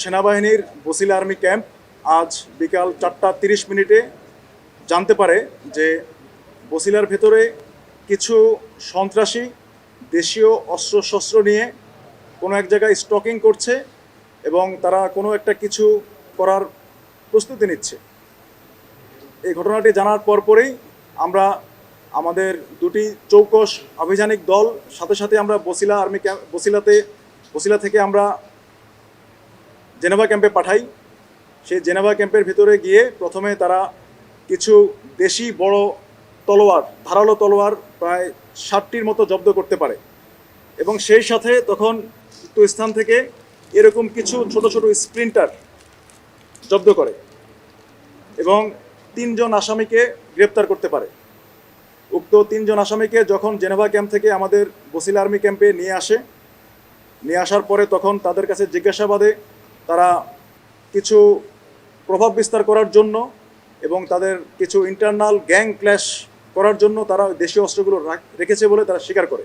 সেনাবাহিনীর Basila army camp আজ বিকাল 4:30 জানতে পারে যে বসিলার ভেতরে কিছু সন্ত্রাসী দেশীয় অস্ত্রশস্ত্র নিয়ে কোনো এক জায়গায় স্টকিং করছে এবং তারা কোনো একটা কিছু করার প্রস্তুতি নিচ্ছে। এই ঘটনাটি জানার পরপরই আমরা আমাদের দুটি চৌকস আভিযানিক দল সাথে সাথে আমরা বসিলা আর্মি ক্যাম্প বসিলা থেকে আমরা জেনেভা ক্যাম্পে পাঠাই। সেই জেনেভা ক্যাম্পের ভিতরে গিয়ে প্রথমে তারা কিছু দেশি বড় তলোয়ার, ধারালো তলোয়ার প্রায় 60টির মতো জব্দ করতে পারে এবং সেই সাথে তখন উক্ত স্থান থেকে এরকম কিছু ছোট ছোট স্প্রিন্টার জব্দ করে এবং 3 জন আসামিকে গ্রেপ্তার করতে পারে। উক্ত 3 জন আসামিকে যখন জেনেভা ক্যাম্প থেকে আমাদের বসিলা আর্মি ক্যাম্পে নিয়ে আসার পরে তখন তাদের কাছে জিজ্ঞাসাবাদে তারা কিছু প্রভাব বিস্তার করার জন্য এবং তাদের কিছু ইন্টারনাল গ্যাং ক্ল্যাশ করার জন্য তারা দেশীয় অস্ত্রগুলো রেখেছে বলে তারা স্বীকার করে।